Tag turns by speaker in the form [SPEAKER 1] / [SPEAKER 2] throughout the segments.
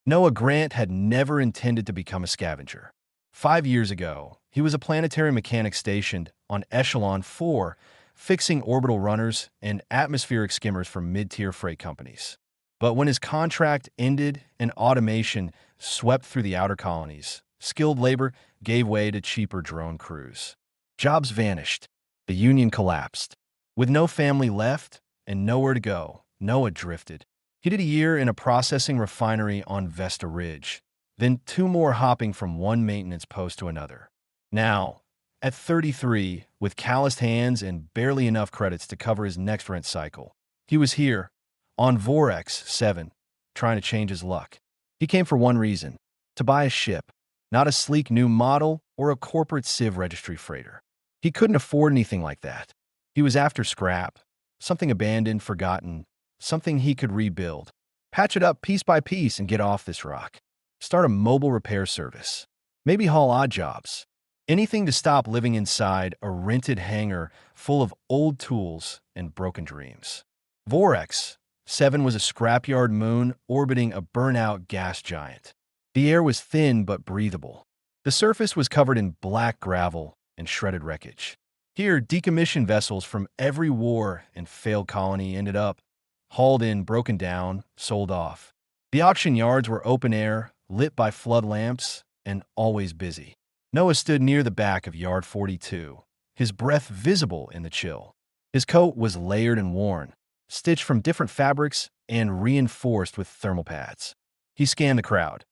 [SPEAKER 1] Noah Grant had never intended to become a scavenger. 5 years ago, he was a planetary mechanic stationed on Echelon 4, fixing orbital runners and atmospheric skimmers for mid-tier freight companies. But when his contract ended and automation swept through the outer colonies, skilled labor gave way to cheaper drone crews. Jobs vanished. The union collapsed. With no family left and nowhere to go, Noah drifted. He did a year in a processing refinery on Vesta Ridge, then 2 more hopping from one maintenance post to another. Now, at 33, with calloused hands and barely enough credits to cover his next rent cycle, he was here, on Vorex 7, trying to change his luck. He came for one reason: to buy a ship, not a sleek new model or a corporate Civ registry freighter. He couldn't afford anything like that. He was after scrap, something abandoned, forgotten, something he could rebuild. Patch it up piece by piece and get off this rock. Start a mobile repair service. Maybe haul odd jobs. Anything to stop living inside a rented hangar full of old tools and broken dreams. Vorex 7 was a scrapyard moon orbiting a burnout gas giant. The air was thin but breathable. The surface was covered in black gravel and shredded wreckage. Here, decommissioned vessels from every war and failed colony ended up hauled in, broken down, sold off. The auction yards were open air, lit by flood lamps, and always busy. Noah stood near the back of Yard 42, his breath visible in the chill. His coat was layered and worn, stitched from different fabrics and reinforced with thermal pads. He scanned the crowd.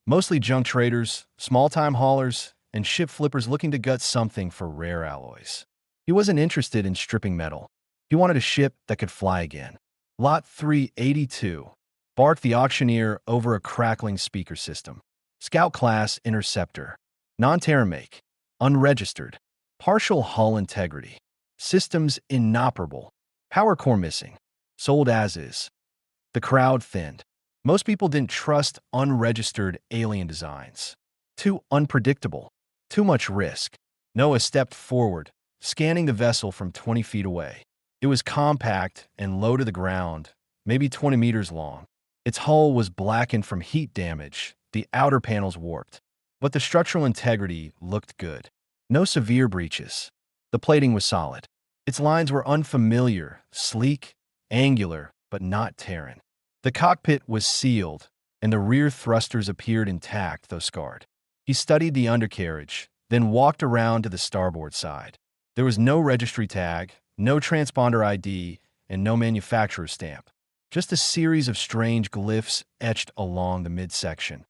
[SPEAKER 1] Mostly junk traders, small-time haulers, and ship flippers looking to gut something for rare alloys. He wasn't interested in stripping metal. He wanted a ship that could fly again. Lot 382, barked the auctioneer over a crackling speaker system. Scout Class Interceptor. Non-Terran make. Unregistered. Partial hull integrity. Systems inoperable. Power core missing. Sold as is. The crowd thinned. Most people didn't trust unregistered alien designs. Too unpredictable. Too much risk. Noah stepped forward, scanning the vessel from 20 feet away. It was compact and low to the ground, maybe 20 meters long. Its hull was blackened from heat damage, the outer panels warped. But the structural integrity looked good. No severe breaches. The plating was solid. Its lines were unfamiliar, sleek, angular, but not Terran. The cockpit was sealed, and the rear thrusters appeared intact, though scarred. He studied the undercarriage, then walked around to the starboard side. There was no registry tag, no transponder ID, and no manufacturer's stamp. Just a series of strange glyphs etched along the midsection.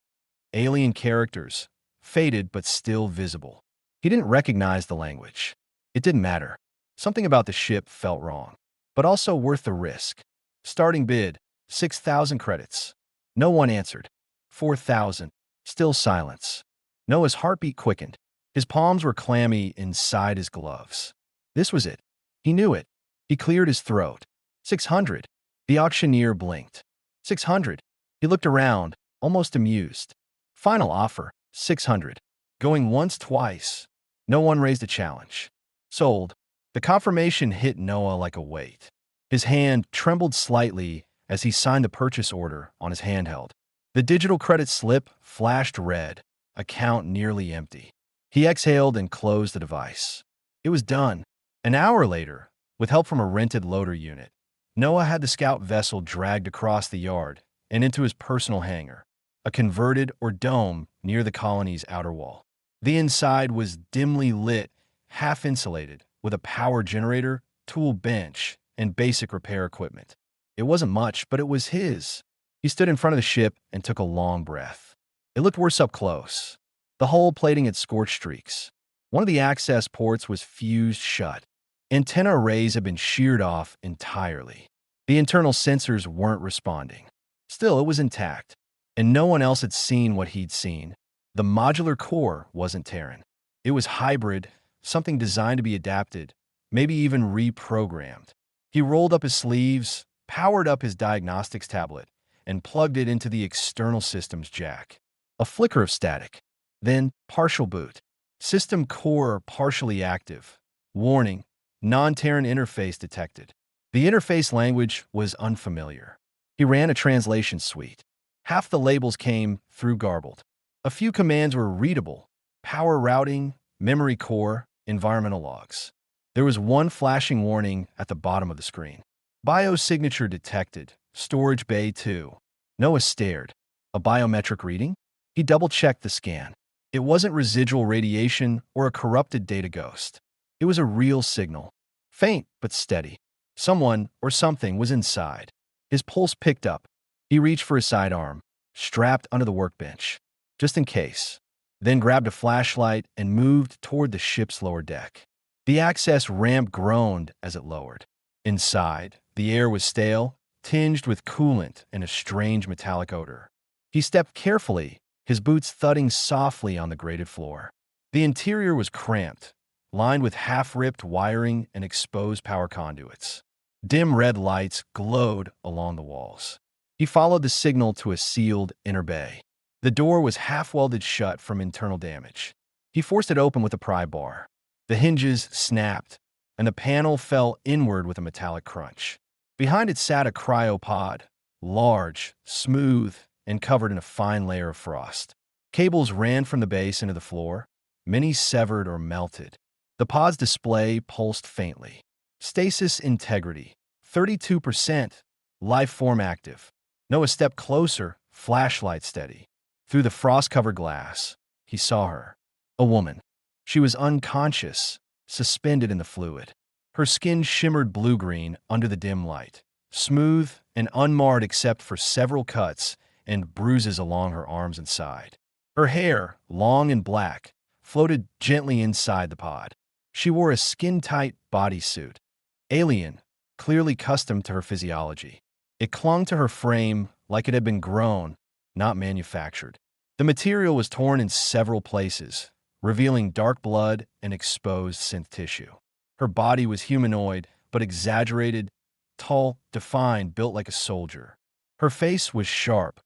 [SPEAKER 1] Alien characters, faded but still visible. He didn't recognize the language. It didn't matter. Something about the ship felt wrong, but also worth the risk. Starting bid, 6,000 credits. No one answered. 4,000. Still silence. Noah's heartbeat quickened. His palms were clammy inside his gloves. This was it. He knew it. He cleared his throat. 600. The auctioneer blinked. 600. He looked around, almost amused. Final offer, 600. Going once, twice. No one raised a challenge. Sold. The confirmation hit Noah like a weight. His hand trembled slightly as he signed the purchase order on his handheld. The digital credit slip flashed red, account nearly empty. He exhaled and closed the device. It was done. An hour later, with help from a rented loader unit, Noah had the scout vessel dragged across the yard and into his personal hangar, a converted or dome near the colony's outer wall. The inside was dimly lit, half-insulated, with a power generator, tool bench, and basic repair equipment. It wasn't much, but it was his. He stood in front of the ship and took a long breath. It looked worse up close. The hull plating had scorched streaks. One of the access ports was fused shut. Antenna arrays had been sheared off entirely. The internal sensors weren't responding. Still, it was intact, and no one else had seen what he'd seen. The modular core wasn't Terran. It was hybrid, something designed to be adapted, maybe even reprogrammed. He rolled up his sleeves, powered up his diagnostics tablet, and plugged it into the external systems jack. A flicker of static. Then, partial boot. System core partially active. Warning, non-Terran interface detected. The interface language was unfamiliar. He ran a translation suite. Half the labels came through garbled. A few commands were readable: power routing, memory core, environmental logs. There was one flashing warning at the bottom of the screen. Biosignature detected. Storage bay 2. Noah stared. A biometric reading? He double-checked the scan. It wasn't residual radiation or a corrupted data ghost. It was a real signal. Faint but steady. Someone or something was inside. His pulse picked up. He reached for his sidearm, strapped under the workbench, just in case, then grabbed a flashlight and moved toward the ship's lower deck. The access ramp groaned as it lowered. Inside, the air was stale, tinged with coolant and a strange metallic odor. He stepped carefully, his boots thudding softly on the grated floor. The interior was cramped, lined with half-ripped wiring and exposed power conduits. Dim red lights glowed along the walls. He followed the signal to a sealed inner bay. The door was half-welded shut from internal damage. He forced it open with a pry bar. The hinges snapped, and the panel fell inward with a metallic crunch. Behind it sat a cryopod, large, smooth, and covered in a fine layer of frost. Cables ran from the base into the floor, many severed or melted. The pod's display pulsed faintly. Stasis integrity, 32%, life form active. Noah stepped closer, flashlight steady. Through the frost-covered glass, he saw her. A woman. She was unconscious, suspended in the fluid. Her skin shimmered blue-green under the dim light, smooth and unmarred except for several cuts and bruises along her arms and side. Her hair, long and black, floated gently inside the pod. She wore a skin-tight bodysuit, alien, clearly custom to her physiology. It clung to her frame like it had been grown, not manufactured. The material was torn in several places, revealing dark blood and exposed synth tissue. Her body was humanoid, but exaggerated, tall, defined, built like a soldier. Her face was sharp,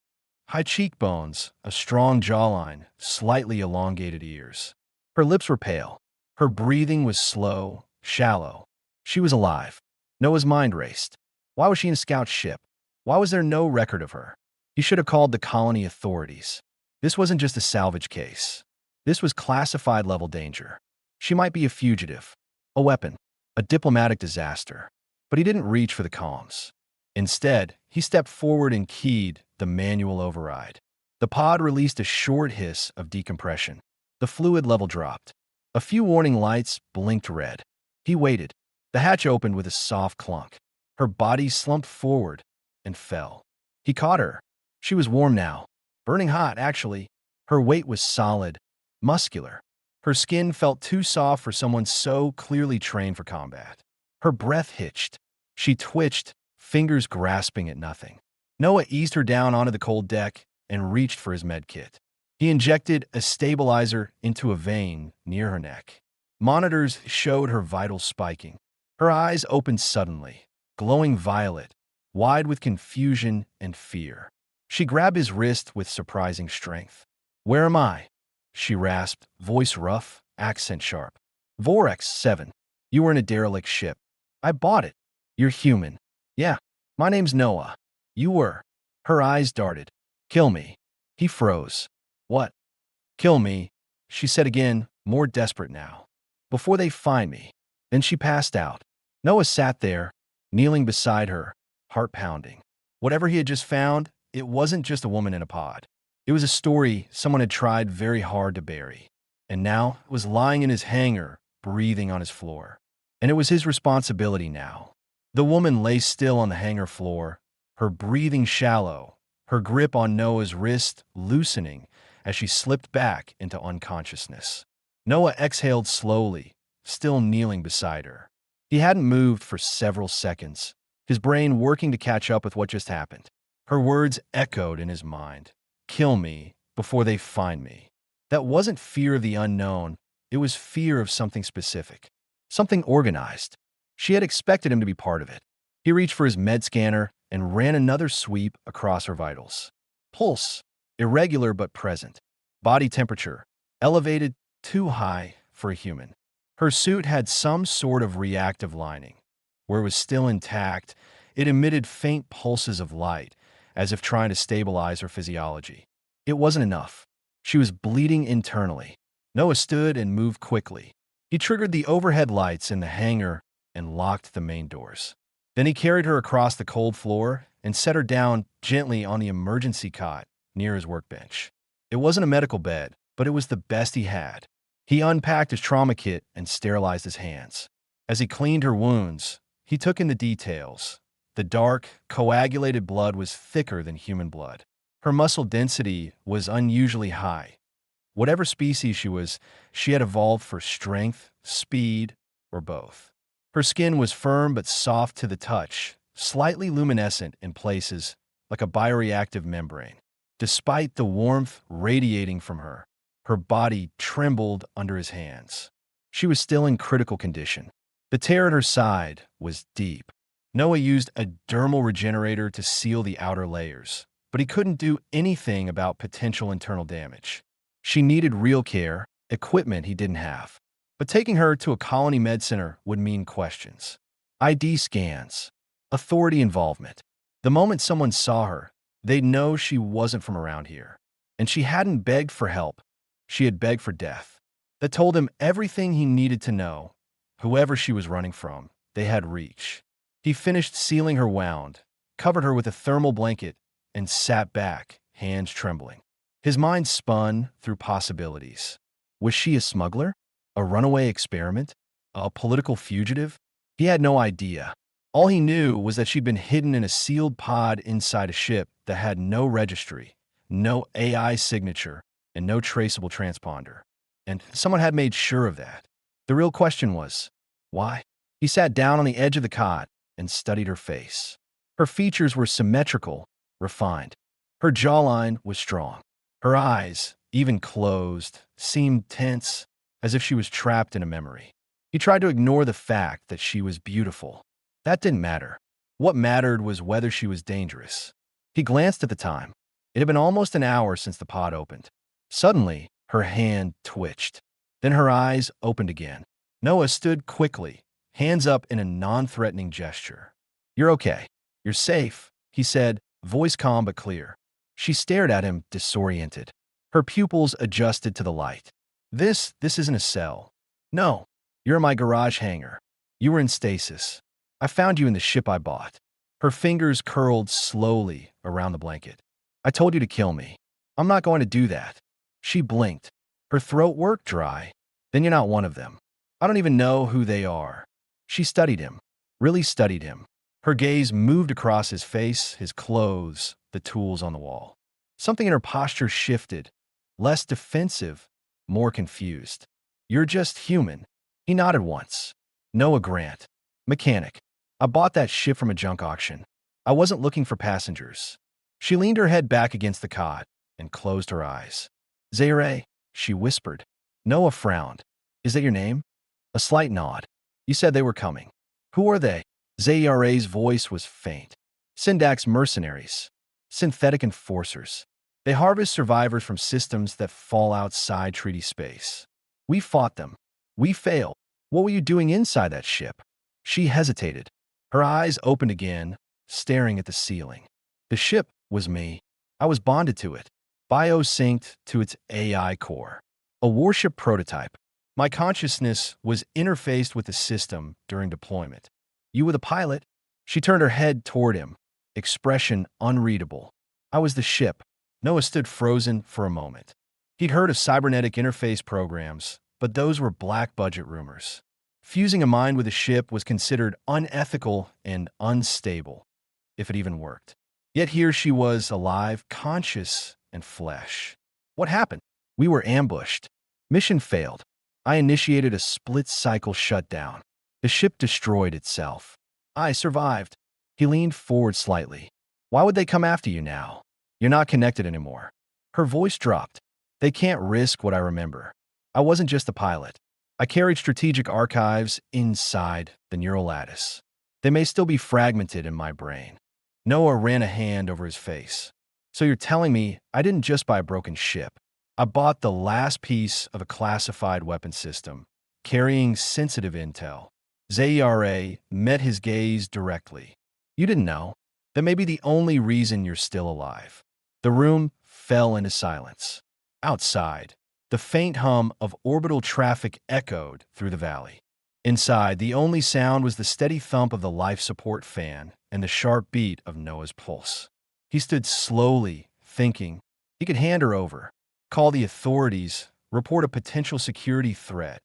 [SPEAKER 1] high cheekbones, a strong jawline, slightly elongated ears. Her lips were pale. Her breathing was slow, shallow. She was alive. Noah's mind raced. Why was she in a scout ship? Why was there no record of her? He should have called the colony authorities. This wasn't just a salvage case. This was classified-level danger. She might be a fugitive, a weapon, a diplomatic disaster. But he didn't reach for the comms. Instead, he stepped forward and keyed the manual override. The pod released a short hiss of decompression. The fluid level dropped. A few warning lights blinked red. He waited. The hatch opened with a soft clunk. Her body slumped forward and fell. He caught her. She was warm now. Burning hot, actually. Her weight was solid, muscular. Her skin felt too soft for someone so clearly trained for combat. Her breath hitched. She twitched, fingers grasping at nothing. Noah eased her down onto the cold deck and reached for his med kit. He injected a stabilizer into a vein near her neck. Monitors showed her vitals spiking. Her eyes opened suddenly, glowing violet, wide with confusion and fear. She grabbed his wrist with surprising strength. "Where am I?" she rasped, voice rough, accent sharp. "Vorex 7. You were in a derelict ship. I bought it. You're human." "Yeah. My name's Noah." "You were." Her eyes darted. "Kill me." He froze. "What?" "Kill me," she said again, more desperate now. "Before they find me." Then she passed out. Noah sat there, kneeling beside her, heart pounding. Whatever he had just found, it wasn't just a woman in a pod. It was a story someone had tried very hard to bury. And now it was lying in his hangar, breathing on his floor. And it was his responsibility now. The woman lay still on the hangar floor, her breathing shallow, her grip on Noah's wrist loosening as she slipped back into unconsciousness. Noah exhaled slowly, still kneeling beside her. He hadn't moved for several seconds, his brain working to catch up with what just happened. Her words echoed in his mind. "Kill me before they find me." That wasn't fear of the unknown, it was fear of something specific, something organized. She had expected him to be part of it. He reached for his med scanner and ran another sweep across her vitals. Pulse, irregular but present. Body temperature, elevated, too high for a human. Her suit had some sort of reactive lining. Where it was still intact, it emitted faint pulses of light, as if trying to stabilize her physiology. It wasn't enough. She was bleeding internally. Noah stood and moved quickly. He triggered the overhead lights in the hangar and locked the main doors. Then he carried her across the cold floor and set her down gently on the emergency cot near his workbench. It wasn't a medical bed, but it was the best he had. He unpacked his trauma kit and sterilized his hands. As he cleaned her wounds, he took in the details. The dark, coagulated blood was thicker than human blood. Her muscle density was unusually high. Whatever species she was, she had evolved for strength, speed, or both. Her skin was firm but soft to the touch, slightly luminescent in places, like a bioreactive membrane. Despite the warmth radiating from her, her body trembled under his hands. She was still in critical condition. The tear at her side was deep. Noah used a dermal regenerator to seal the outer layers, but he couldn't do anything about potential internal damage. She needed real care, equipment he didn't have. But taking her to a colony med center would mean questions. ID scans, authority involvement. The moment someone saw her, they'd know she wasn't from around here. And she hadn't begged for help. She had begged for death. That told him everything he needed to know. Whoever she was running from, they had reach. He finished sealing her wound, covered her with a thermal blanket, and sat back, hands trembling. His mind spun through possibilities. Was she a smuggler? A runaway experiment? A political fugitive? He had no idea. All he knew was that she'd been hidden in a sealed pod inside a ship that had no registry, no AI signature, and no traceable transponder. And someone had made sure of that. The real question was, why? He sat down on the edge of the cot and studied her face. Her features were symmetrical, refined. Her jawline was strong. Her eyes, even closed, seemed tense, as if she was trapped in a memory. He tried to ignore the fact that she was beautiful. That didn't matter. What mattered was whether she was dangerous. He glanced at the time. It had been almost an hour since the pod opened. Suddenly, her hand twitched. Then her eyes opened again. Noah stood quickly, hands up in a non-threatening gesture. "You're okay. You're safe," he said, voice calm but clear. She stared at him, disoriented. Her pupils adjusted to the light. This isn't a cell. No, you're in my garage hangar. You were in stasis. I found you in the ship I bought." Her fingers curled slowly around the blanket. "I told you to kill me. I'm not going to do that." She blinked. Her throat worked dry. "Then you're not one of them. I don't even know who they are." She studied him, really studied him. Her gaze moved across his face, his clothes, the tools on the wall. Something in her posture shifted, less defensive, more confused. "You're just human." He nodded once. "Noah Grant, mechanic. I bought that ship from a junk auction. I wasn't looking for passengers." She leaned her head back against the cot and closed her eyes. "Zaire," she whispered. Noah frowned. "Is that your name?" A slight nod. "You said they were coming. Who are they?" Zaire's voice was faint. "Syndax mercenaries. Synthetic enforcers. They harvest survivors from systems that fall outside treaty space. We fought them. We failed. What were you doing inside that ship?" She hesitated. Her eyes opened again, staring at the ceiling. "The ship was me. I was bonded to it, biosynced to its AI core. A warship prototype. My consciousness was interfaced with the system during deployment. You were the pilot." She turned her head toward him, expression unreadable. "I was the ship." Noah stood frozen for a moment. He'd heard of cybernetic interface programs, but those were black-budget rumors. Fusing a mind with a ship was considered unethical and unstable, if it even worked. Yet here she was, alive, conscious, and flesh. What happened? "We were ambushed. Mission failed. I initiated a split-cycle shutdown. The ship destroyed itself. I survived." He leaned forward slightly. "Why would they come after you now? You're not connected anymore." Her voice dropped. "They can't risk what I remember. I wasn't just a pilot. I carried strategic archives inside the neural lattice. They may still be fragmented in my brain." Noah ran a hand over his face. "So you're telling me I didn't just buy a broken ship. I bought the last piece of a classified weapon system, carrying sensitive intel." Zaire met his gaze directly. "You didn't know. That may be the only reason you're still alive. The room fell into silence. Outside, the faint hum of orbital traffic echoed through the valley. Inside, the only sound was the steady thump of the life support fan and the sharp beat of Noah's pulse. He stood slowly, thinking. He could hand her over, call the authorities, report a potential security threat,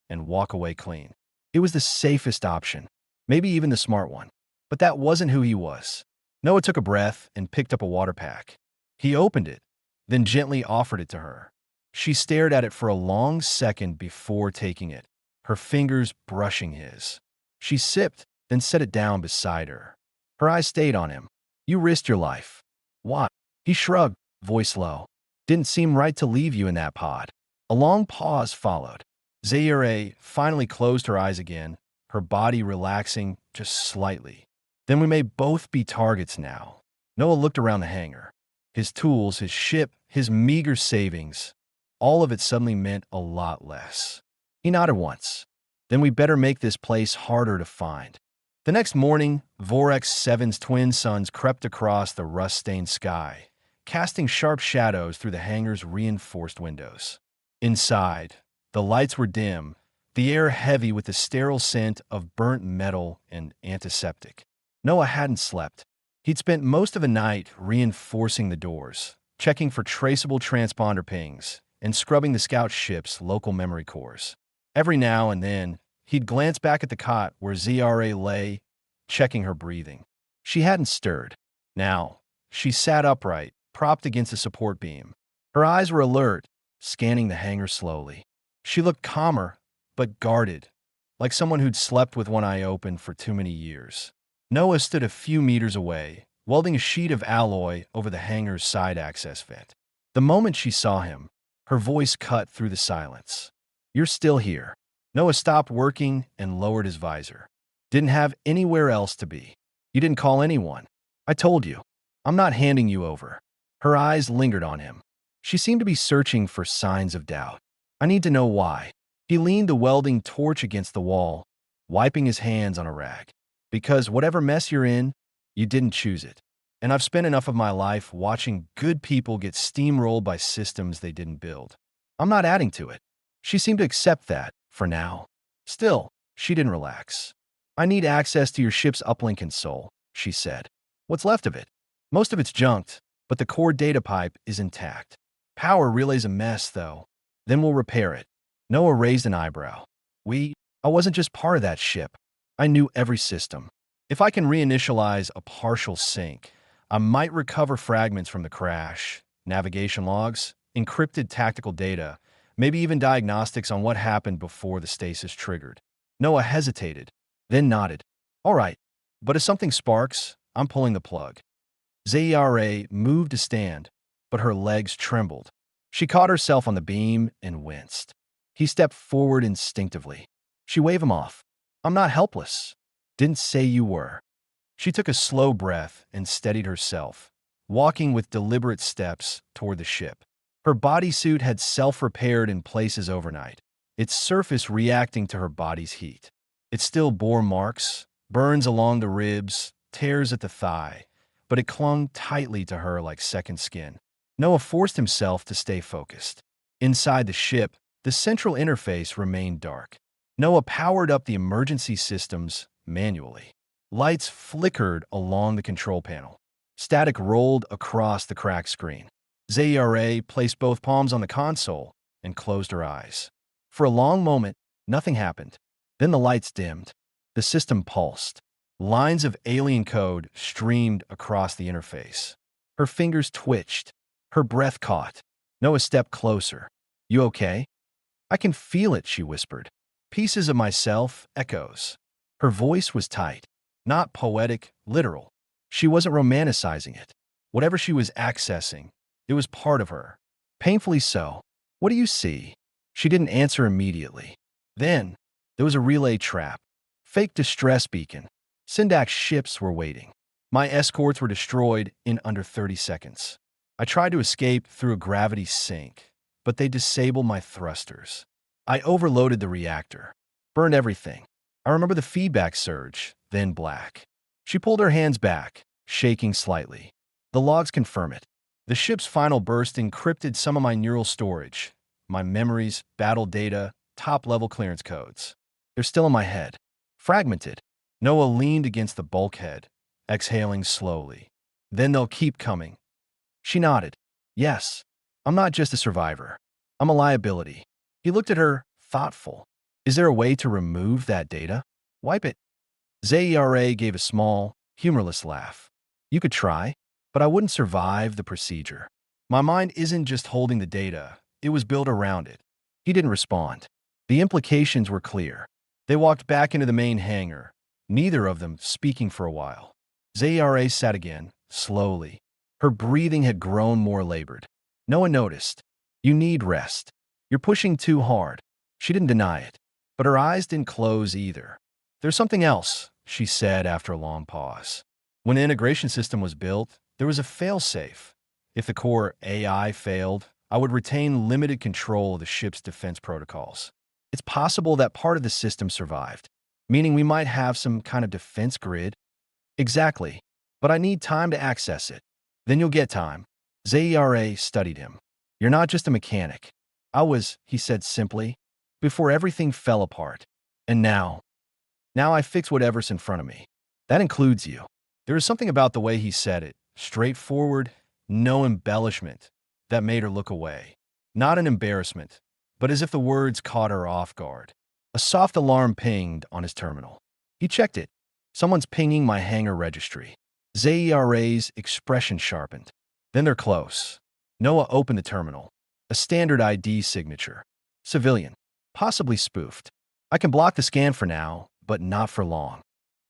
[SPEAKER 1] and walk away clean. It was the safest option, maybe even the smart one. But that wasn't who he was. Noah took a breath and picked up a water pack. He opened it, then gently offered it to her. She stared at it for a long second before taking it, her fingers brushing his. She sipped, then set it down beside her. Her eyes stayed on him. You risked your life. Why? He shrugged, voice low. Didn't seem right to leave you in that pod. A long pause followed. Zaire finally closed her eyes again, her body relaxing just slightly. Then we may both be targets now. Noah looked around the hangar. His tools, his ship, his meager savings, all of it suddenly meant a lot less. He nodded once. Then we better make this place harder to find. The next morning, Vorex 7's twin suns crept across the rust-stained sky, casting sharp shadows through the hangar's reinforced windows. Inside, the lights were dim, the air heavy with the sterile scent of burnt metal and antiseptic. Noah hadn't slept. He'd spent most of the night reinforcing the doors, checking for traceable transponder pings, and scrubbing the scout ship's local memory cores. Every now and then, he'd glance back at the cot where ZRA lay, checking her breathing. She hadn't stirred. Now, she sat upright, propped against a support beam. Her eyes were alert, scanning the hangar slowly. She looked calmer, but guarded, like someone who'd slept with one eye open for too many years. Noah stood a few meters away, welding a sheet of alloy over the hangar's side access vent. The moment she saw him, her voice cut through the silence. You're still here. Noah stopped working and lowered his visor. Didn't have anywhere else to be. You didn't call anyone. I told you. I'm not handing you over. Her eyes lingered on him. She seemed to be searching for signs of doubt. I need to know why. He leaned the welding torch against the wall, wiping his hands on a rag. Because whatever mess you're in, you didn't choose it. And I've spent enough of my life watching good people get steamrolled by systems they didn't build. I'm not adding to it. She seemed to accept that, for now. Still, she didn't relax. I need access to your ship's uplink console, she said. What's left of it? Most of it's junked, but the core data pipe is intact. Power relay's a mess, though. Then we'll repair it. Noah raised an eyebrow. I wasn't just part of that ship. I knew every system. If I can reinitialize a partial sync, I might recover fragments from the crash, navigation logs, encrypted tactical data, maybe even diagnostics on what happened before the stasis triggered. Noah hesitated, then nodded. All right, but if something sparks, I'm pulling the plug. Zaire moved to stand, but her legs trembled. She caught herself on the beam and winced. He stepped forward instinctively. She waved him off. I'm not helpless. Didn't say you were. She took a slow breath and steadied herself, walking with deliberate steps toward the ship. Her bodysuit had self-repaired in places overnight, its surface reacting to her body's heat. It still bore marks, burns along the ribs, tears at the thigh, but it clung tightly to her like second skin. Noah forced himself to stay focused. Inside the ship, the central interface remained dark. Noah powered up the emergency systems manually. Lights flickered along the control panel. Static rolled across the cracked screen. Zaire placed both palms on the console and closed her eyes. For a long moment, nothing happened. Then the lights dimmed. The system pulsed. Lines of alien code streamed across the interface. Her fingers twitched. Her breath caught. Noah stepped closer. You okay? I can feel it, she whispered. Pieces of myself, echoes. Her voice was tight, not poetic, literal. She wasn't romanticizing it. Whatever she was accessing, it was part of her. Painfully so. What do you see? She didn't answer immediately. Then, there was a relay trap. Fake distress beacon. Syndac's ships were waiting. My escorts were destroyed in under 30 seconds. I tried to escape through a gravity sink, but they disabled my thrusters. I overloaded the reactor. Burned everything. I remember the feedback surge, then black. She pulled her hands back, shaking slightly. The logs confirm it. The ship's final burst encrypted some of my neural storage, my memories, battle data, top-level clearance codes. They're still in my head. Fragmented. Noah leaned against the bulkhead, exhaling slowly. Then they'll keep coming. She nodded. Yes, I'm not just a survivor. I'm a liability. He looked at her, thoughtful. Is there a way to remove that data? Wipe it. Zera gave a small, humorless laugh. You could try, but I wouldn't survive the procedure. My mind isn't just holding the data, it was built around it. He didn't respond. The implications were clear. They walked back into the main hangar, neither of them speaking for a while. Zera sat again, slowly. Her breathing had grown more labored. No one noticed. You need rest. You're pushing too hard. She didn't deny it, but her eyes didn't close either. There's something else, she said after a long pause. When the integration system was built, there was a fail-safe. If the core AI failed, I would retain limited control of the ship's defense protocols. It's possible that part of the system survived, meaning we might have some kind of defense grid. Exactly, but I need time to access it. Then you'll get time. Zera studied him. You're not just a mechanic. I was, he said simply, before everything fell apart. And now I fix whatever's in front of me. That includes you. There was something about the way he said it, straightforward, no embellishment, that made her look away. Not an embarrassment, but as if the words caught her off guard. A soft alarm pinged on his terminal. He checked it. Someone's pinging my hangar registry. Zera's expression sharpened. Then they're close. Noah opened the terminal. A standard ID signature. Civilian. Possibly spoofed. I can block the scan for now, but not for long.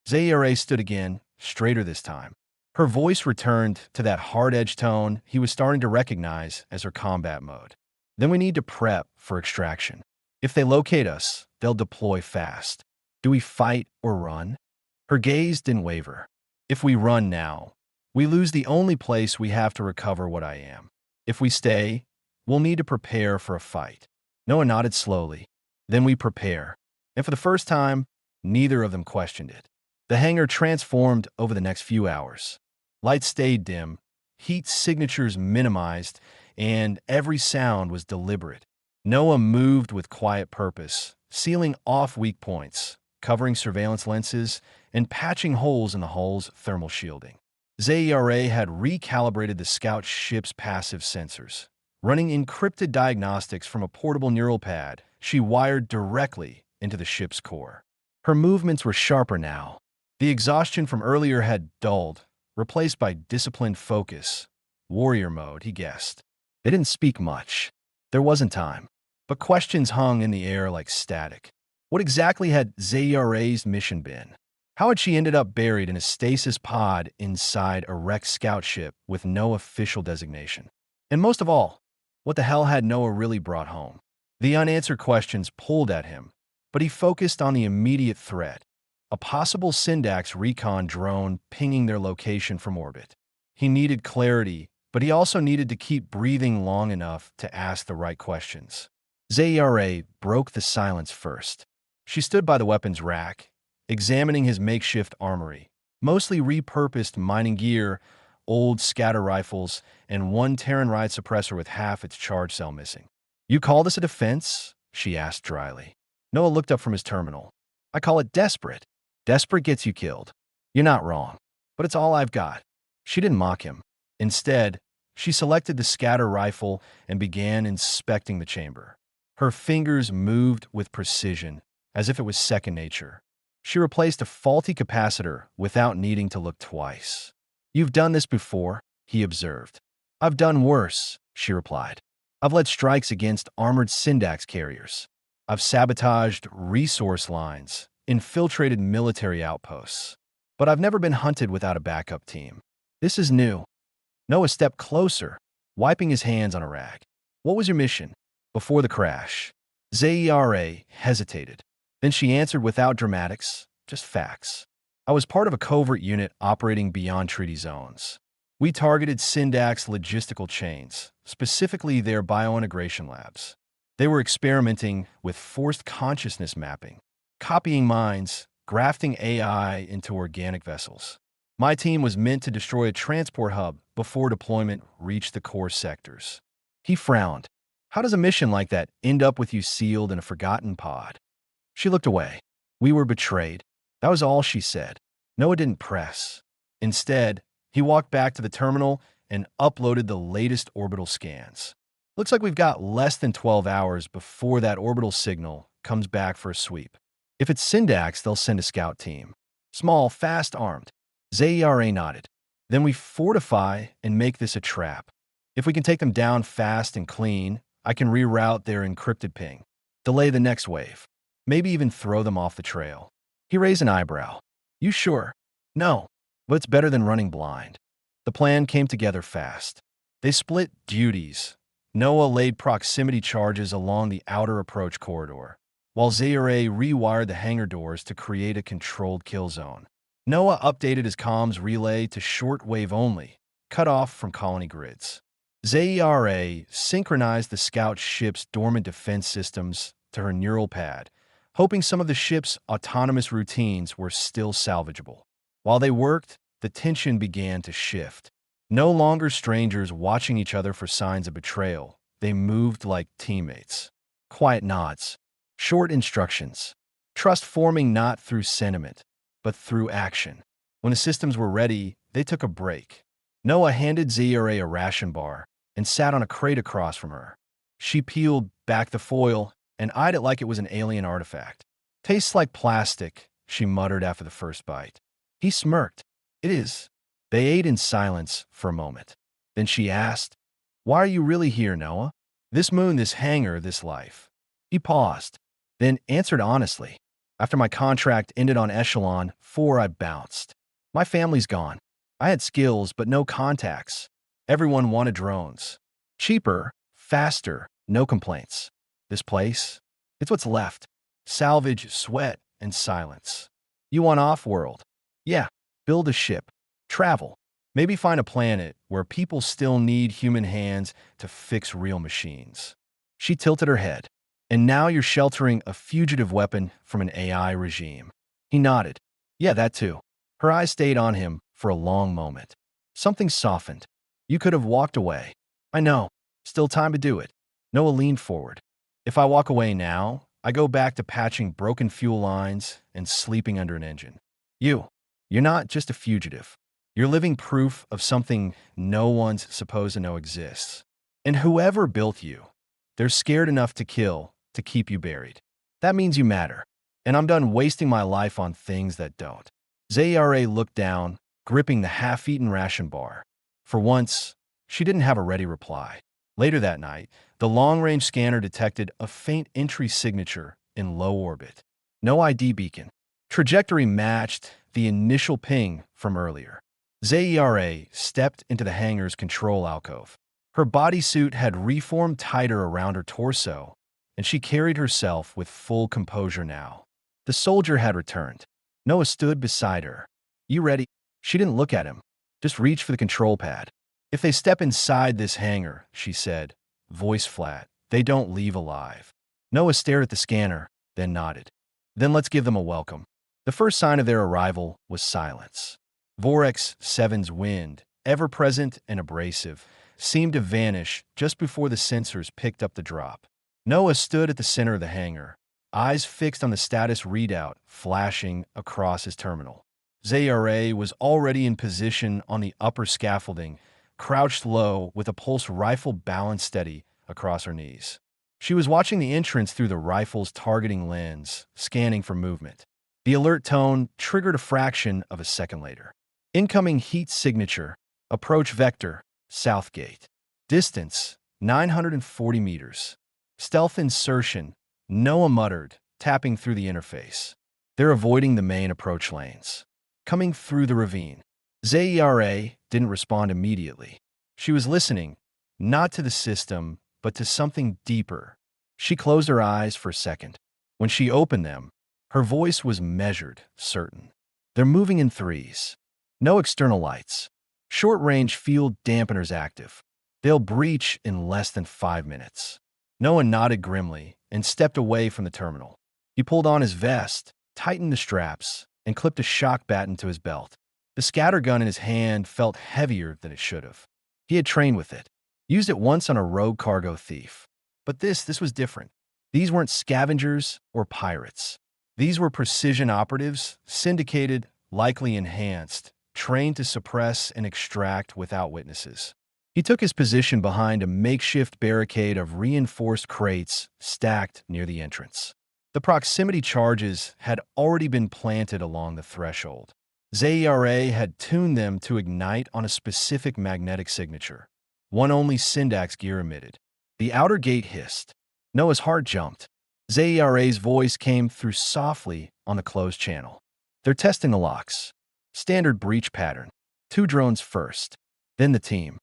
[SPEAKER 1] Zera stood again, straighter this time. Her voice returned to that hard-edged tone he was starting to recognize as her combat mode. Then we need to prep for extraction. If they locate us, they'll deploy fast. Do we fight or run? Her gaze didn't waver. If we run now, we lose the only place we have to recover what I am. If we stay, we'll need to prepare for a fight. Noah nodded slowly. Then we prepare. And for the first time, neither of them questioned it. The hangar transformed over the next few hours. Lights stayed dim, heat signatures minimized, and every sound was deliberate. Noah moved with quiet purpose, sealing off weak points, covering surveillance lenses, and patching holes in the hull's thermal shielding. Zera had recalibrated the scout ship's passive sensors. Running encrypted diagnostics from a portable neural pad, she wired directly into the ship's core. Her movements were sharper now. The exhaustion from earlier had dulled, replaced by disciplined focus. Warrior mode, he guessed. They didn't speak much. There wasn't time. But questions hung in the air like static. What exactly had Zera's mission been? How had she ended up buried in a stasis pod inside a wrecked scout ship with no official designation? And most of all, what the hell had Noah really brought home? The unanswered questions pulled at him, but he focused on the immediate threat. A possible Syndax recon drone pinging their location from orbit. He needed clarity, but he also needed to keep breathing long enough to ask the right questions. Zera broke the silence first. She stood by the weapons rack, examining his makeshift armory, mostly repurposed mining gear, old scatter rifles, and one Terran ride suppressor with half its charge cell missing. You call this a defense? She asked dryly. Noah looked up from his terminal. I call it desperate. Desperate gets you killed. You're not wrong, but it's all I've got. She didn't mock him. Instead, she selected the scatter rifle and began inspecting the chamber. Her fingers moved with precision, as if it was second nature. She replaced a faulty capacitor without needing to look twice. You've done this before, he observed. I've done worse, she replied. I've led strikes against armored Syndax carriers. I've sabotaged resource lines, infiltrated military outposts. But I've never been hunted without a backup team. This is new. Noah stepped closer, wiping his hands on a rag. What was your mission? Before the crash. Zera hesitated. Then she answered without dramatics, just facts. I was part of a covert unit operating beyond treaty zones. We targeted Syndax logistical chains, specifically their biointegration labs. They were experimenting with forced consciousness mapping, copying minds, grafting AI into organic vessels. My team was meant to destroy a transport hub before deployment reached the core sectors. He frowned. How does a mission like that end up with you sealed in a forgotten pod? She looked away. We were betrayed. That was all she said. Noah didn't press. Instead, he walked back to the terminal and uploaded the latest orbital scans. Looks like we've got less than 12 hours before that orbital signal comes back for a sweep. If it's Syndax, they'll send a scout team. Small, fast-armed. ZERA nodded. Then we fortify and make this a trap. If we can take them down fast and clean, I can reroute their encrypted ping. Delay the next wave. Maybe even throw them off the trail. He raised an eyebrow. You sure? No, but it's better than running blind. The plan came together fast. They split duties. Noah laid proximity charges along the outer approach corridor, while ZERA rewired the hangar doors to create a controlled kill zone. Noah updated his comms relay to shortwave only, cut off from colony grids. ZERA synchronized the scout ship's dormant defense systems to her neural pad, hoping some of the ship's autonomous routines were still salvageable. While they worked, the tension began to shift. No longer strangers watching each other for signs of betrayal, they moved like teammates. Quiet nods, short instructions, trust forming not through sentiment, but through action. When the systems were ready, they took a break. Noah handed ZERA a ration bar and sat on a crate across from her. She peeled back the foil and eyed it like it was an alien artifact. Tastes like plastic, she muttered after the first bite. He smirked. It is. They ate in silence for a moment. Then she asked, Why are you really here, Noah? This moon, this hangar, this life. He paused, then answered honestly. After my contract ended on Echelon 4, I bounced. My family's gone. I had skills, but no contacts. Everyone wanted drones. Cheaper, faster, no complaints. This place, it's what's left. Salvage, sweat, and silence. You want off-world? Yeah, build a ship. Travel. Maybe find a planet where people still need human hands to fix real machines. She tilted her head. And now you're sheltering a fugitive weapon from an AI regime. He nodded. Yeah, that too. Her eyes stayed on him for a long moment. Something softened. You could have walked away. I know. Still time to do it. Noah leaned forward. If I walk away now, I go back to patching broken fuel lines and sleeping under an engine. You're not just a fugitive. You're living proof of something no one's supposed to know exists. And whoever built you, they're scared enough to kill to keep you buried. That means you matter. And I'm done wasting my life on things that don't. ZERA looked down, gripping the half-eaten ration bar. For once, she didn't have a ready reply. Later that night, the long-range scanner detected a faint entry signature in low orbit. No ID beacon. Trajectory matched the initial ping from earlier. ZERA stepped into the hangar's control alcove. Her bodysuit had reformed tighter around her torso, and she carried herself with full composure now. The soldier had returned. Noah stood beside her. You ready? She didn't look at him, just reached for the control pad. If they step inside this hangar, she said, voice flat, they don't leave alive. Noah stared at the scanner, then nodded. Then let's give them a welcome. The first sign of their arrival was silence. Vorex 7's wind, ever-present and abrasive, seemed to vanish just before the sensors picked up the drop. Noah stood at the center of the hangar, eyes fixed on the status readout flashing across his terminal. ZERA was already in position on the upper scaffolding, crouched low with a pulse rifle balanced steady across her knees. She was watching the entrance through the rifle's targeting lens, scanning for movement. The alert tone triggered a fraction of a second later. Incoming heat signature, approach vector, Southgate. Distance, 940 meters. Stealth insertion, Noah muttered, tapping through the interface. They're avoiding the main approach lanes. Coming through the ravine. ZERA didn't respond immediately. She was listening, not to the system, but to something deeper. She closed her eyes for a second. When she opened them, her voice was measured, certain. They're moving in threes. No external lights. Short-range field dampeners active. They'll breach in less than 5 minutes. Noah nodded grimly and stepped away from the terminal. He pulled on his vest, tightened the straps, and clipped a shock baton to his belt. The scattergun in his hand felt heavier than it should have. He had trained with it, used it once on a rogue cargo thief. But this was different. These weren't scavengers or pirates. These were precision operatives, syndicated, likely enhanced, trained to suppress and extract without witnesses. He took his position behind a makeshift barricade of reinforced crates stacked near the entrance. The proximity charges had already been planted along the threshold. ZERA had tuned them to ignite on a specific magnetic signature. One only Syndax gear emitted. The outer gate hissed. Noah's heart jumped. ZERA's voice came through softly on the closed channel. They're testing the locks. Standard breach pattern. 2 drones first, then the team.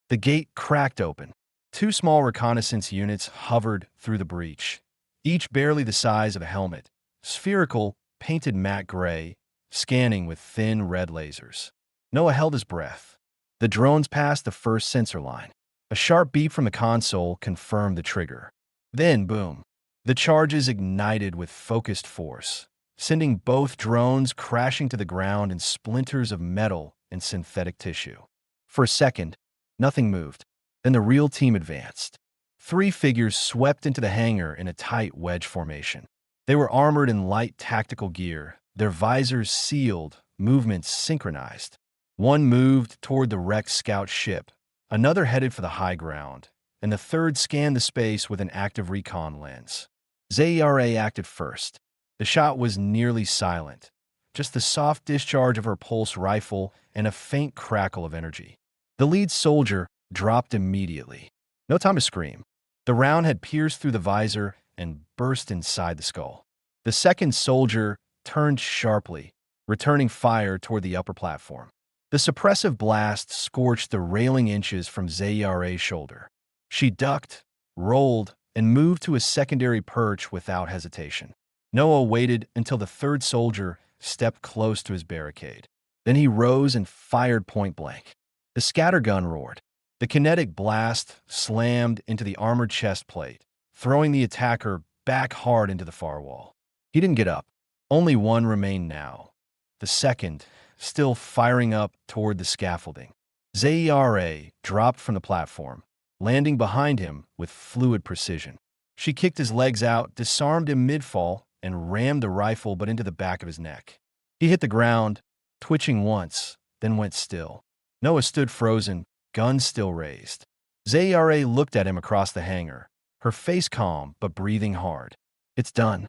[SPEAKER 1] The gate cracked open. 2 small reconnaissance units hovered through the breach, each barely the size of a helmet, spherical, painted matte gray, scanning with thin red lasers. Noah held his breath. The drones passed the first sensor line. A sharp beep from the console confirmed the trigger. Then, boom. The charges ignited with focused force, sending both drones crashing to the ground in splinters of metal and synthetic tissue. For a second, nothing moved. Then the real team advanced. 3 figures swept into the hangar in a tight wedge formation. They were armored in light tactical gear, their visors sealed, movements synchronized. One moved toward the wrecked scout ship, another headed for the high ground, and the third scanned the space with an active recon lens. ZERA acted first. The shot was nearly silent, just the soft discharge of her pulse rifle and a faint crackle of energy. The lead soldier dropped immediately. No time to scream. The round had pierced through the visor and burst inside the skull. The second soldier turned sharply, returning fire toward the upper platform. The suppressive blast scorched the railing inches from ZERA's shoulder. She ducked, rolled, and moved to a secondary perch without hesitation. Noah waited until the third soldier stepped close to his barricade. Then he rose and fired point blank. The scattergun roared. The kinetic blast slammed into the armored chest plate, throwing the attacker back hard into the far wall. He didn't get up. Only one remained now. The second, still firing up toward the scaffolding. ZERA dropped from the platform, landing behind him with fluid precision. She kicked his legs out, disarmed him mid-fall, and rammed the rifle but into the back of his neck. He hit the ground, twitching once, then went still. Noah stood frozen, gun still raised. ZERA looked at him across the hangar, her face calm but breathing hard. It's done.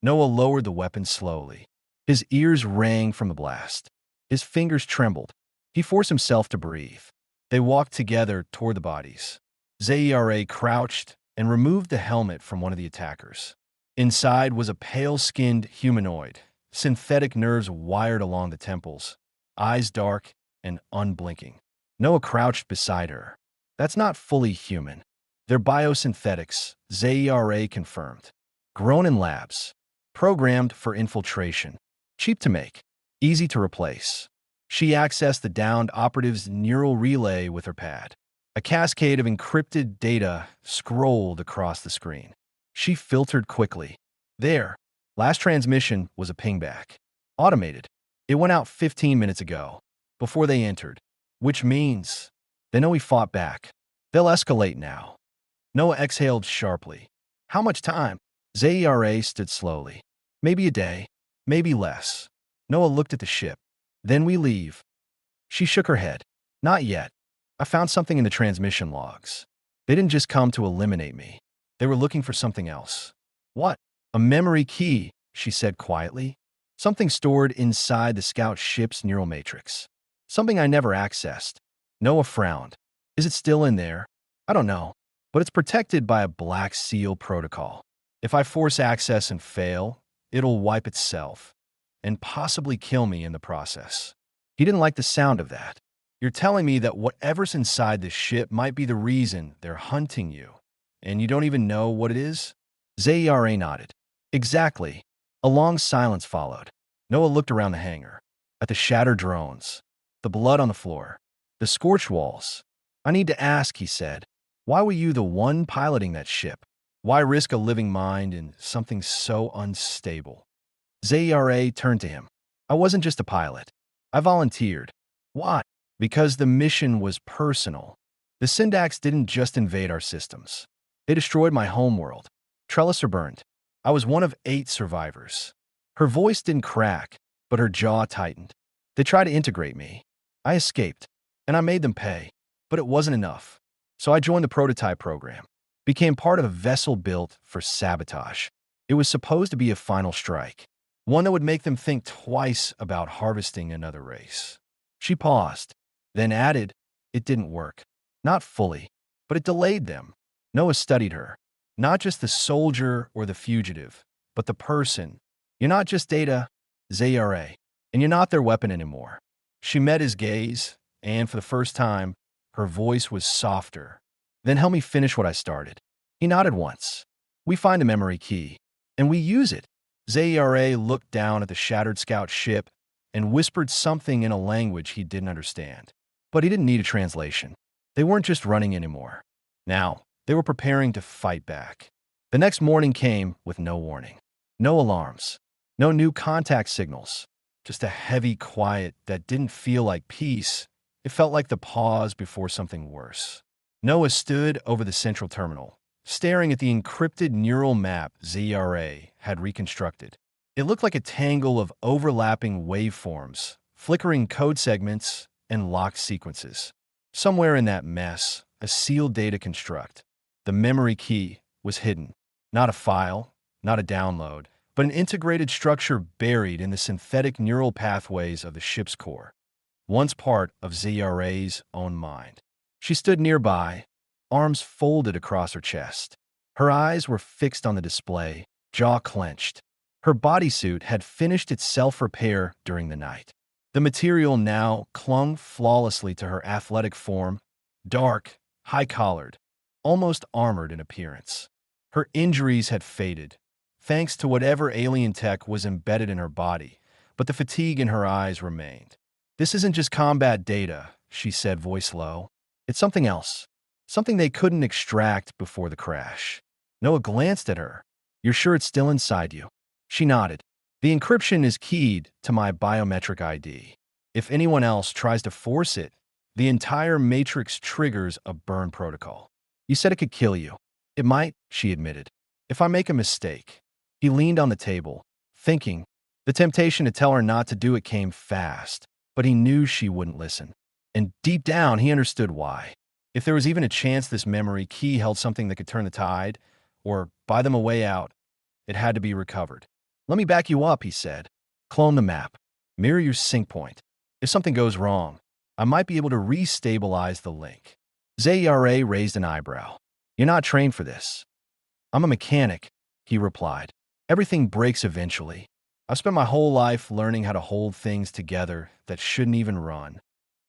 [SPEAKER 1] Noah lowered the weapon slowly. His ears rang from the blast. His fingers trembled. He forced himself to breathe. They walked together toward the bodies. ZERA crouched and removed the helmet from one of the attackers. Inside was a pale-skinned humanoid, synthetic nerves wired along the temples, eyes dark and unblinking. Noah crouched beside her. That's not fully human. They're biosynthetics, ZERA confirmed. Grown in labs. Programmed for infiltration. Cheap to make. Easy to replace. She accessed the downed operative's neural relay with her pad. A cascade of encrypted data scrolled across the screen. She filtered quickly. There. Last transmission was a pingback. Automated. It went out 15 minutes ago, before they entered. Which means they know he fought back. They'll escalate now. Noah exhaled sharply. How much time? ZERA stood slowly. Maybe a day. Maybe less. Noah looked at the ship. Then we leave. She shook her head. Not yet. I found something in the transmission logs. They didn't just come to eliminate me. They were looking for something else. What? A memory key, she said quietly. Something stored inside the scout ship's neural matrix. Something I never accessed. Noah frowned. Is it still in there? I don't know, but it's protected by a Black Seal protocol. If I force access and fail, it'll wipe itself, and possibly kill me in the process. He didn't like the sound of that. You're telling me that whatever's inside this ship might be the reason they're hunting you, and you don't even know what it is? ZERA nodded. Exactly. A long silence followed. Noah looked around the hangar, at the shattered drones, the blood on the floor, the scorched walls. I need to ask, he said, why were you the one piloting that ship? Why risk a living mind in something so unstable? ZERA turned to him. I wasn't just a pilot. I volunteered. Why? Because the mission was personal. The Syndax didn't just invade our systems. They destroyed my homeworld. Trellis are burned. I was one of 8 survivors. Her voice didn't crack, but her jaw tightened. They tried to integrate me. I escaped, and I made them pay. But it wasn't enough. So I joined the prototype program, became part of a vessel built for sabotage. It was supposed to be a final strike, one that would make them think twice about harvesting another race. She paused, then added, it didn't work. Not fully, but it delayed them. Noah studied her. Not just the soldier or the fugitive, but the person. You're not just data, ZRA, and you're not their weapon anymore. She met his gaze, and for the first time, her voice was softer. Then help me finish what I started. He nodded once. We find a memory key, and we use it. ZRA looked down at the shattered scout ship and whispered something in a language he didn't understand. But he didn't need a translation. They weren't just running anymore. Now, they were preparing to fight back. The next morning came with no warning. No alarms. No new contact signals. Just a heavy quiet that didn't feel like peace. It felt like the pause before something worse. Noah stood over the central terminal, staring at the encrypted neural map ZRA had reconstructed. It looked like a tangle of overlapping waveforms, flickering code segments, and locked sequences. Somewhere in that mess, a sealed data construct. The memory key was hidden. Not a file, not a download, but an integrated structure buried in the synthetic neural pathways of the ship's core, once part of ZRA's own mind. She stood nearby, arms folded across her chest. Her eyes were fixed on the display, jaw clenched. Her bodysuit had finished its self-repair during the night. The material now clung flawlessly to her athletic form, dark, high-collared, almost armored in appearance. Her injuries had faded, thanks to whatever alien tech was embedded in her body, but the fatigue in her eyes remained. This isn't just combat data, she said, voice low. It's something else, something they couldn't extract before the crash. Noah glanced at her. You're sure it's still inside you? She nodded. The encryption is keyed to my biometric ID. If anyone else tries to force it, the entire matrix triggers a burn protocol. You said it could kill you. It might, she admitted, if I make a mistake. He leaned on the table, thinking. The temptation to tell her not to do it came fast, but he knew she wouldn't listen. And deep down, he understood why. If there was even a chance this memory key held something that could turn the tide, or buy them a way out, it had to be recovered. Let me back you up, he said. Clone the map. Mirror your sync point. If something goes wrong, I might be able to restabilize the link. ZRA raised an eyebrow. You're not trained for this. I'm a mechanic, he replied. Everything breaks eventually. I've spent my whole life learning how to hold things together that shouldn't even run.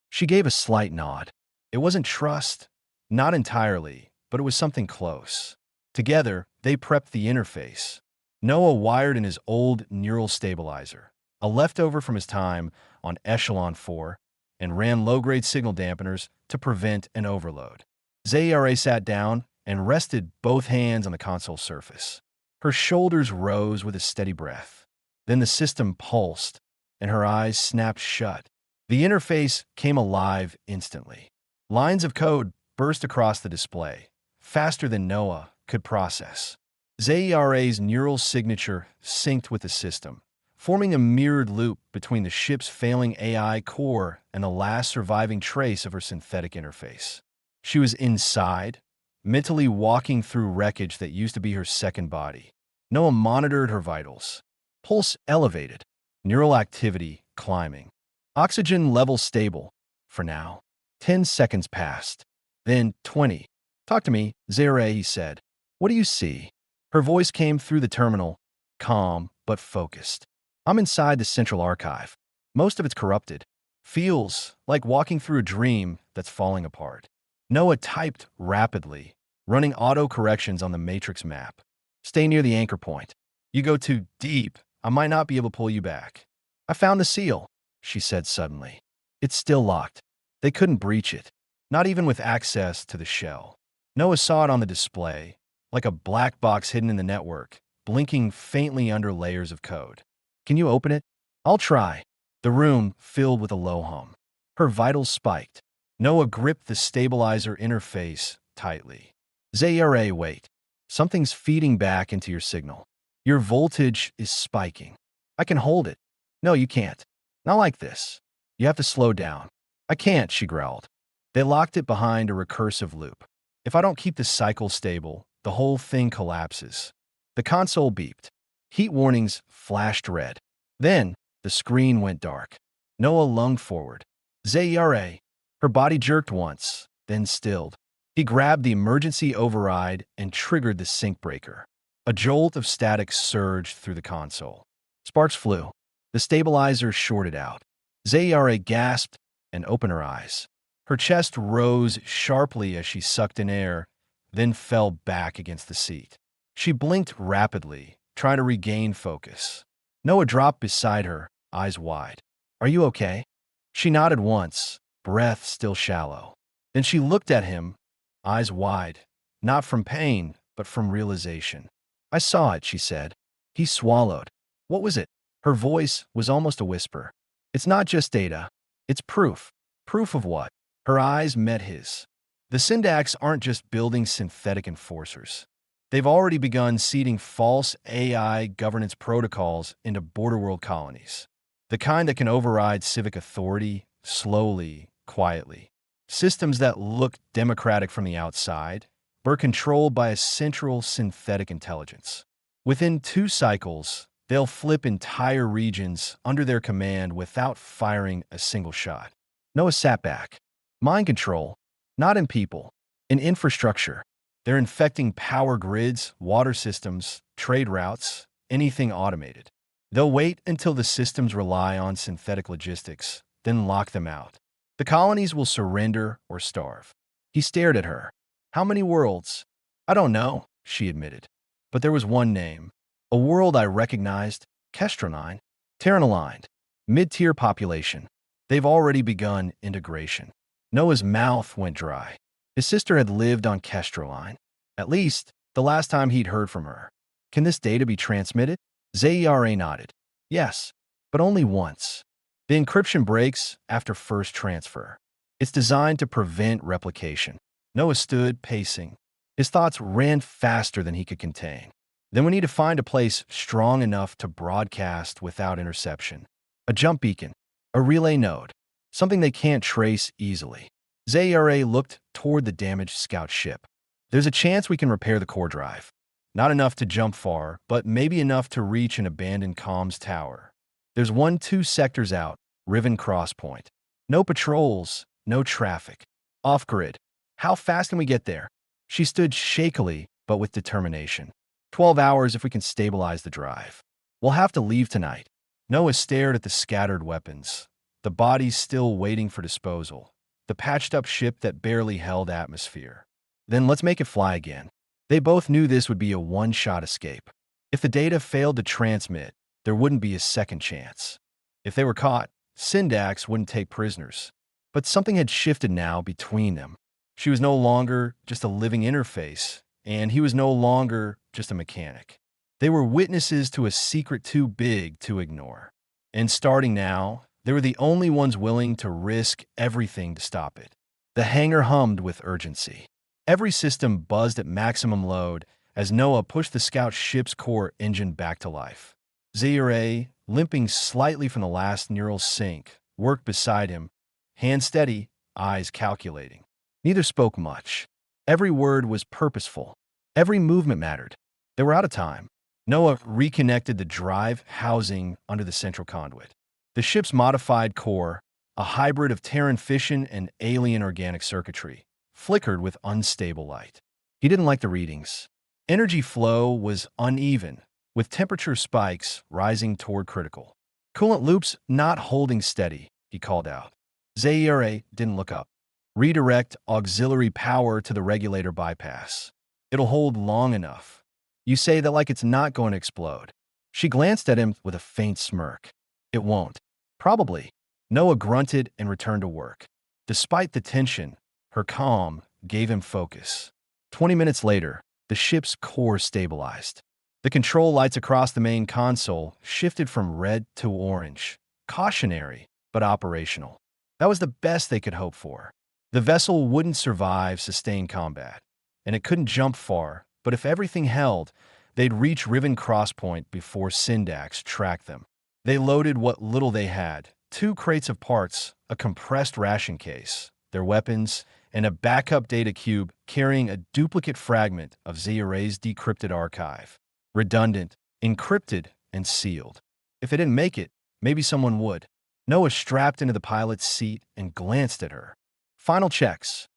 [SPEAKER 1] She gave a slight nod. It wasn't trust, not entirely, but it was something close. Together, they prepped the interface. Noah wired in his old neural stabilizer, a leftover from his time on Echelon 4, and ran low-grade signal dampeners to prevent an overload. ZRA sat down and rested both hands on the console surface. Her shoulders rose with a steady breath. Then the system pulsed, and her eyes snapped shut. The interface came alive instantly. Lines of code burst across the display, faster than Noah could process. ZRA's neural signature synced with the system, forming a mirrored loop between the ship's failing AI core and the last surviving trace of her synthetic interface. She was inside, mentally walking through wreckage that used to be her second body. Noah monitored her vitals. Pulse elevated, neural activity climbing. Oxygen level stable, for now. 10 seconds passed. Then 20. Talk to me, ZRA, he said. What do you see? Her voice came through the terminal, calm but focused. I'm inside the central archive. Most of it's corrupted. Feels like walking through a dream that's falling apart. Noah typed rapidly, running auto-corrections on the matrix map. Stay near the anchor point. You go too deep, I might not be able to pull you back. I found the seal, she said suddenly. It's still locked. They couldn't breach it, not even with access to the shell. Noah saw it on the display, like a black box hidden in the network, blinking faintly under layers of code. Can you open it? I'll try. The room filled with a low hum. Her vitals spiked. Noah gripped the stabilizer interface tightly. Zara, wait. Something's feeding back into your signal. Your voltage is spiking. I can hold it. No, you can't. Not like this. You have to slow down. I can't, she growled. They locked it behind a recursive loop. If I don't keep the cycle stable, the whole thing collapses. The console beeped. Heat warnings flashed red. Then, the screen went dark. Noah lunged forward. Zara. Her body jerked once, then stilled. He grabbed the emergency override and triggered the sync breaker. A jolt of static surged through the console. Sparks flew. The stabilizer shorted out. Zara gasped and opened her eyes. Her chest rose sharply as she sucked in air, then fell back against the seat. She blinked rapidly, trying to regain focus. Noah dropped beside her, eyes wide. Are you okay? She nodded once, breath still shallow. Then she looked at him, eyes wide, not from pain, but from realization. I saw it, she said. He swallowed. What was it? Her voice was almost a whisper. It's not just data. It's proof. Proof of what? Her eyes met his. The Syndax aren't just building synthetic enforcers. They've already begun seeding false AI governance protocols into border world colonies. The kind that can override civic authority slowly, quietly. Systems that look democratic from the outside, but are controlled by a central synthetic intelligence. Within 2 cycles, they'll flip entire regions under their command without firing a single shot. Noah sat back. Mind control, not in people, in infrastructure. They're infecting power grids, water systems, trade routes, anything automated. They'll wait until the systems rely on synthetic logistics, then lock them out. The colonies will surrender or starve. He stared at her. How many worlds? I don't know, she admitted. But there was one name. A world I recognized, Kestronine. Terran-aligned. Mid-tier population. They've already begun integration. Noah's mouth went dry. His sister had lived on Kestroline. At least, the last time he'd heard from her. Can this data be transmitted? Zara nodded. Yes, but only once. The encryption breaks after first transfer. It's designed to prevent replication. Noah stood, pacing. His thoughts ran faster than he could contain. Then we need to find a place strong enough to broadcast without interception. A jump beacon. A relay node. Something they can't trace easily. Zara looked toward the damaged scout ship. There's a chance we can repair the core drive. Not enough to jump far, but maybe enough to reach an abandoned comms tower. There's 2 sectors out, Riven Crosspoint. No patrols, no traffic. Off-grid. How fast can we get there? She stood shakily, but with determination. 12 hours if we can stabilize the drive. We'll have to leave tonight. Noah stared at the scattered weapons. The bodies still waiting for disposal. The patched-up ship that barely held atmosphere. Then let's make it fly again. They both knew this would be a one-shot escape. If the data failed to transmit, there wouldn't be a second chance. If they were caught, Syndax wouldn't take prisoners. But something had shifted now between them. She was no longer just a living interface, and he was no longer just a mechanic. They were witnesses to a secret too big to ignore. And starting now, they were the only ones willing to risk everything to stop it. The hangar hummed with urgency. Every system buzzed at maximum load as Noah pushed the scout ship's core engine back to life. Zara, limping slightly from the last neural sync, worked beside him, hand steady, eyes calculating. Neither spoke much. Every word was purposeful. Every movement mattered. They were out of time. Noah reconnected the drive housing under the central conduit. The ship's modified core, a hybrid of Terran fission and alien organic circuitry, flickered with unstable light. He didn't like the readings. Energy flow was uneven, with temperature spikes rising toward critical. Coolant loops not holding steady, he called out. Zara didn't look up. Redirect auxiliary power to the regulator bypass. It'll hold long enough. You say that like it's not going to explode. She glanced at him with a faint smirk. It won't. Probably. Noah grunted and returned to work. Despite the tension, her calm gave him focus. 20 minutes later, the ship's core stabilized. The control lights across the main console shifted from red to orange. cautionary, but operational. That was the best they could hope for. The vessel wouldn't survive sustained combat, and it couldn't jump far, but if everything held, they'd reach Riven Crosspoint before Syndax tracked them. They loaded what little they had, 2 crates of parts, a compressed ration case, their weapons, and a backup data cube carrying a duplicate fragment of Zayaray's decrypted archive. Redundant, encrypted, and sealed. If they didn't make it, maybe someone would. Noah strapped into the pilot's seat and glanced at her. Final checks.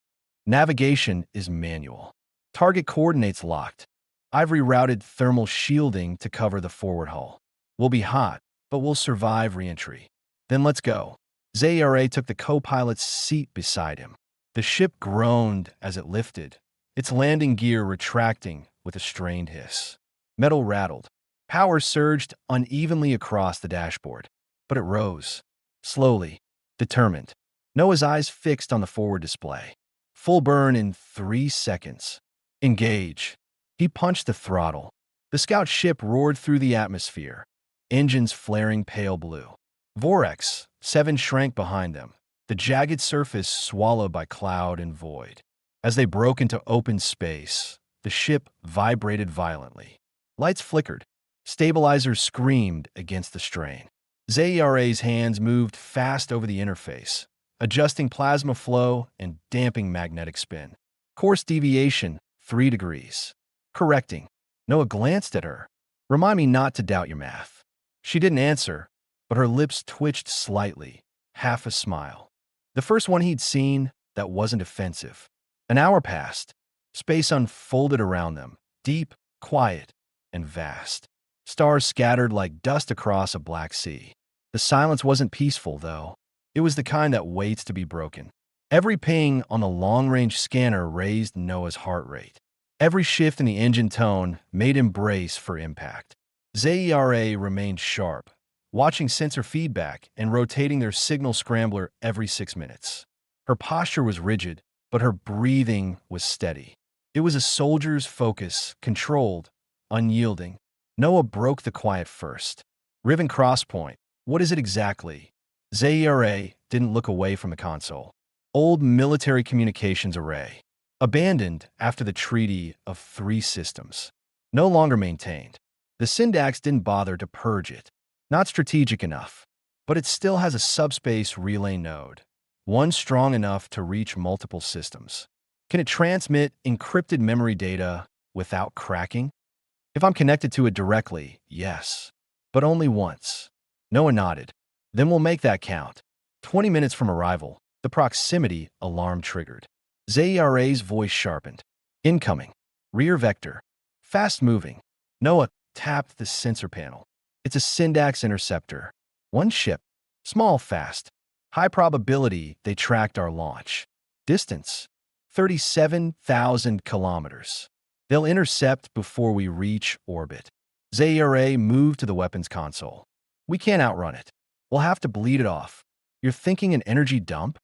[SPEAKER 1] Navigation is manual. Target coordinates locked. I've rerouted thermal shielding to cover the forward hull. We'll be hot, but we'll survive re-entry. Then let's go. Zayare took the co-pilot's seat beside him. The ship groaned as it lifted, its landing gear retracting with a strained hiss. Metal rattled. Power surged unevenly across the dashboard, but it rose. Slowly, determined. Noah's eyes fixed on the forward display. Full burn in 3 seconds. Engage. He punched the throttle. The scout ship roared through the atmosphere, engines flaring pale blue. Vorex, 7 shrank behind them, the jagged surface swallowed by cloud and void. As they broke into open space, the ship vibrated violently. Lights flickered. Stabilizers screamed against the strain. Zayara's hands moved fast over the interface, adjusting plasma flow and damping magnetic spin. Course deviation, 3 degrees. Correcting. Noah glanced at her. Remind me not to doubt your math. She didn't answer, but her lips twitched slightly, half a smile. The first one he'd seen that wasn't offensive. An hour passed. Space unfolded around them, deep, quiet, and vast. Stars scattered like dust across a black sea. The silence wasn't peaceful, though. It was the kind that waits to be broken. Every ping on the long-range scanner raised Noah's heart rate. Every shift in the engine tone made him brace for impact. Zayare remained sharp, watching sensor feedback and rotating their signal scrambler every 6 minutes. Her posture was rigid, but her breathing was steady. It was a soldier's focus, controlled, unyielding. Noah broke the quiet first. Riven Crosspoint, what is it exactly? Zayare didn't look away from the console. Old military communications array. Abandoned after the Treaty of 3 Systems. No longer maintained. The Syndax didn't bother to purge it. Not strategic enough. But it still has a subspace relay node. One strong enough to reach multiple systems. Can it transmit encrypted memory data without cracking? If I'm connected to it directly, yes. But only once. Noah nodded. Then we'll make that count. 20 minutes from arrival, the proximity alarm triggered. Zayara's voice sharpened. Incoming. Rear vector. Fast moving. Noah tapped the sensor panel. It's a Syndax interceptor. 1 ship. Small, fast. High probability they tracked our launch. Distance. 37,000 kilometers. They'll intercept before we reach orbit. Zayare moved to the weapons console. We can't outrun it. We'll have to bleed it off. You're thinking an energy dump?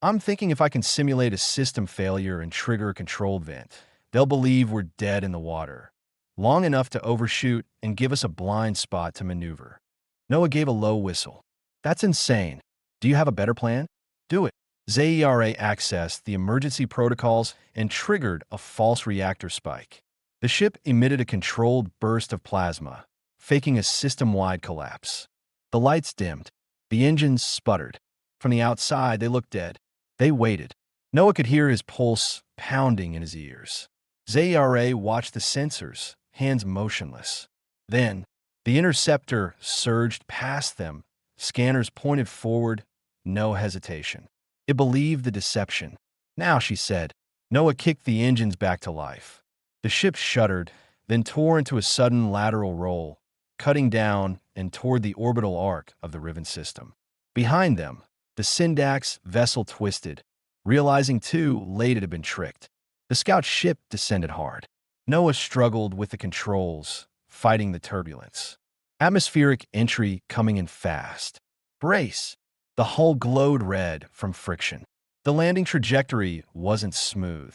[SPEAKER 1] I'm thinking if I can simulate a system failure and trigger a controlled vent, they'll believe we're dead in the water. Long enough to overshoot and give us a blind spot to maneuver. Noah gave a low whistle. That's insane. Do you have a better plan? Do it. Zayare accessed the emergency protocols and triggered a false reactor spike. The ship emitted a controlled burst of plasma, faking a system-wide collapse. The lights dimmed. The engines sputtered. From the outside, they looked dead. They waited. Noah could hear his pulse pounding in his ears. Zayare watched the sensors, hands motionless. Then, the interceptor surged past them. Scanners pointed forward, no hesitation. It believed the deception. Now, she said. Noah kicked the engines back to life. The ship shuddered, then tore into a sudden lateral roll, cutting down and toward the orbital arc of the Riven system. Behind them, the Syndax vessel twisted, realizing too late it had been tricked. The scout ship descended hard. Noah struggled with the controls, fighting the turbulence. Atmospheric entry coming in fast. Brace! The hull glowed red from friction. The landing trajectory wasn't smooth.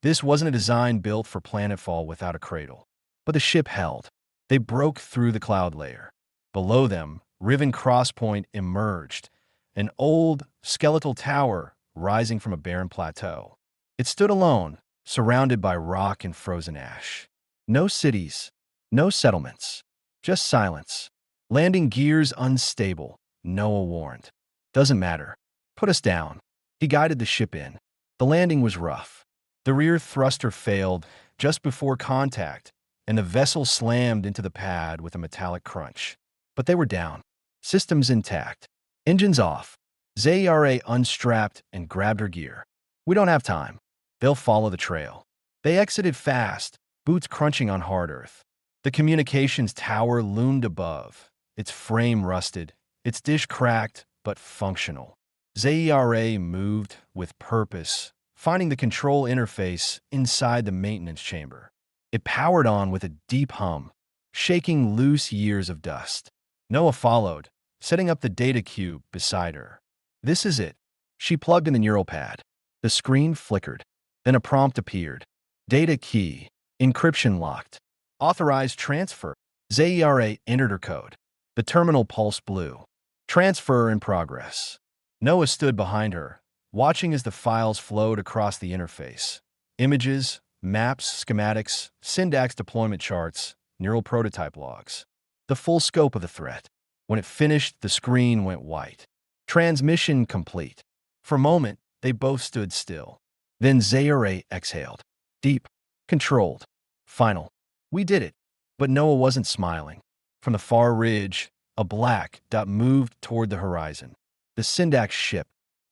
[SPEAKER 1] This wasn't a design built for planetfall without a cradle. But the ship held. They broke through the cloud layer. Below them, Riven Crosspoint emerged, an old, skeletal tower rising from a barren plateau. It stood alone, surrounded by rock and frozen ash. No cities, no settlements, just silence. Landing gears unstable, Noah warned. Doesn't matter. Put us down. He guided the ship in. The landing was rough. The rear thruster failed just before contact, and the vessel slammed into the pad with a metallic crunch. But they were down. Systems intact. Engines off. Zara unstrapped and grabbed her gear. We don't have time. They'll follow the trail. They exited fast, boots crunching on hard earth. The communications tower loomed above, its frame rusted, its dish cracked but functional. Zara moved with purpose, finding the control interface inside the maintenance chamber. It powered on with a deep hum, shaking loose years of dust. Noah followed, setting up the data cube beside her. This is it. She plugged in the neural pad. The screen flickered. Then a prompt appeared. Data key. Encryption locked. Authorized transfer. Zara entered her code. The terminal pulse blew. Transfer in progress. Noah stood behind her, watching as the files flowed across the interface. Images, maps, schematics, syntax deployment charts, neural prototype logs. The full scope of the threat. When it finished, the screen went white. Transmission complete. For a moment, they both stood still. Then Zara exhaled. Deep. Controlled. Final. We did it. But Noah wasn't smiling. From the far ridge, a black dot moved toward the horizon. The syntax ship.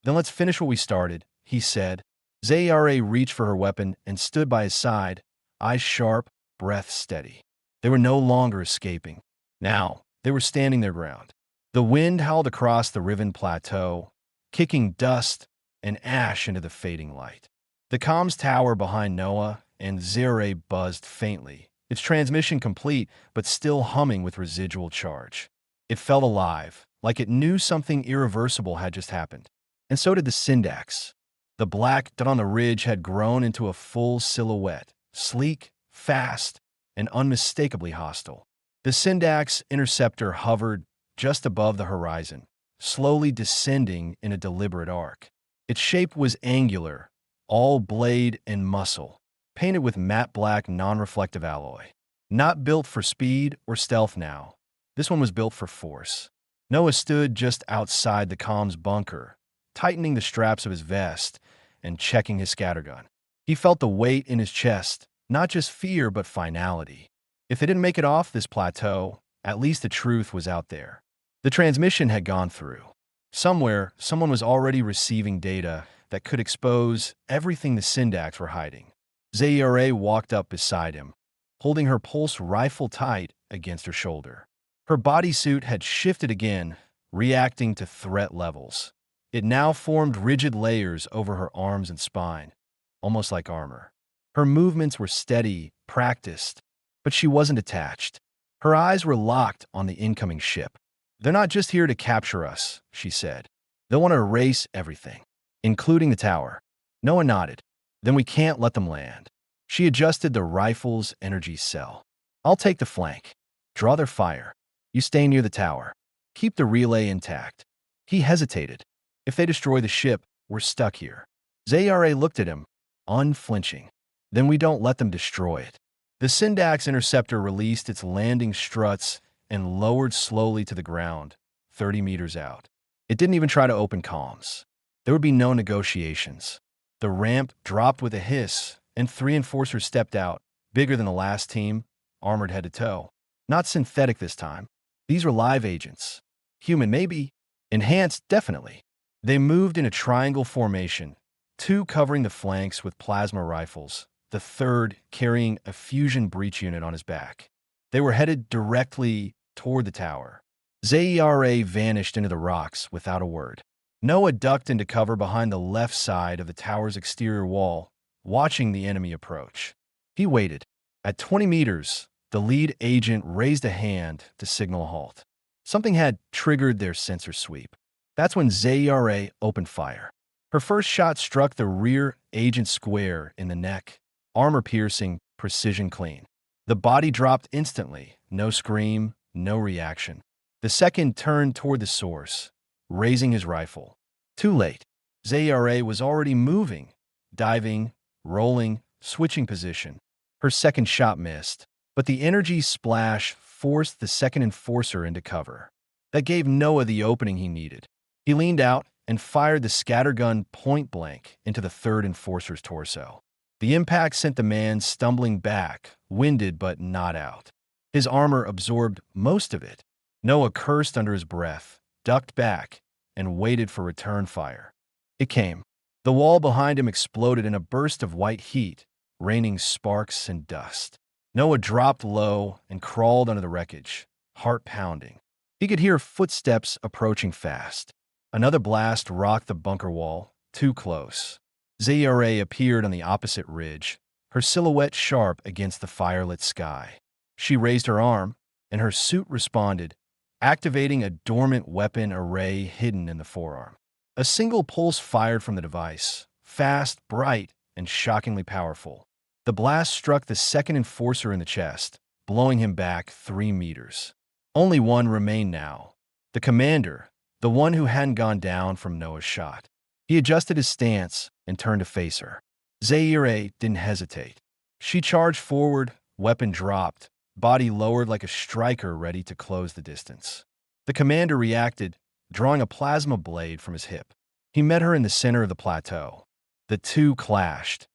[SPEAKER 1] Then let's finish what we started, he said. Zara reached for her weapon and stood by his side, eyes sharp, breath steady. They were no longer escaping. Now, they were standing their ground. The wind howled across the riven plateau, kicking dust and ash into the fading light. The comms tower behind Noah and Zara buzzed faintly, its transmission complete but still humming with residual charge. It felt alive, like it knew something irreversible had just happened. And so did the syntax. The black dot on the ridge had grown into a full silhouette, sleek, fast, and unmistakably hostile. The syntax interceptor hovered just above the horizon, slowly descending in a deliberate arc. Its shape was angular, all blade and muscle, painted with matte black non-reflective alloy. Not built for speed or stealth now. This one was built for force. Noah stood just outside the comms bunker, tightening the straps of his vest and checking his scattergun. He felt the weight in his chest, not just fear but finality. If they didn't make it off this plateau, at least the truth was out there. The transmission had gone through. Somewhere, someone was already receiving data that could expose everything the syntax were hiding. Zara walked up beside him, holding her pulse rifle tight against her shoulder. Her bodysuit had shifted again, reacting to threat levels. It now formed rigid layers over her arms and spine, almost like armor. Her movements were steady, practiced, but she wasn't attached. Her eyes were locked on the incoming ship. They're not just here to capture us, she said. They want to erase everything, including the tower. Noah nodded. Then we can't let them land. She adjusted the rifle's energy cell. I'll take the flank. Draw their fire. You stay near the tower. Keep the relay intact. He hesitated. If they destroy the ship, we're stuck here. Zara looked at him, unflinching. Then we don't let them destroy it. The syntax interceptor released its landing struts and lowered slowly to the ground, 30 meters out. It didn't even try to open comms. There would be no negotiations. The ramp dropped with a hiss, and 3 enforcers stepped out, bigger than the last team, armored head to toe. Not synthetic this time. These were live agents. Human, maybe. Enhanced, definitely. They moved in a triangle formation, 2 covering the flanks with plasma rifles, the 3rd carrying a fusion breach unit on his back. They were headed directly toward the tower. Zara vanished into the rocks without a word. Noah ducked into cover behind the left side of the tower's exterior wall, watching the enemy approach. He waited. At 20 meters, the lead agent raised a hand to signal a halt. Something had triggered their sensor sweep. That's when Zara opened fire. Her first shot struck the rear agent square in the neck, armor-piercing, precision clean. The body dropped instantly, no scream, no reaction. The second turned toward the source, raising his rifle. Too late. Zara was already moving, diving, rolling, switching position. Her second shot missed, but the energy splash forced the second enforcer into cover. That gave Noah the opening he needed. He leaned out and fired the scattergun point blank into the third enforcer's torso. The impact sent the man stumbling back, winded but not out. His armor absorbed most of it. Noah cursed under his breath, ducked back, and waited for return fire. It came. The wall behind him exploded in a burst of white heat, raining sparks and dust. Noah dropped low and crawled under the wreckage, heart pounding. He could hear footsteps approaching fast. Another blast rocked the bunker wall, too close. Zara appeared on the opposite ridge, her silhouette sharp against the firelit sky. She raised her arm, and her suit responded, activating a dormant weapon array hidden in the forearm. A single pulse fired from the device, fast, bright, and shockingly powerful. The blast struck the second enforcer in the chest, blowing him back 3 meters. Only one remained now. The commander, the one who hadn't gone down from Noah's shot. He adjusted his stance and turned to face her. Zara didn't hesitate. She charged forward, weapon dropped, body lowered like a striker ready to close the distance. The commander reacted, drawing a plasma blade from his hip. He met her in the center of the plateau. The two clashed.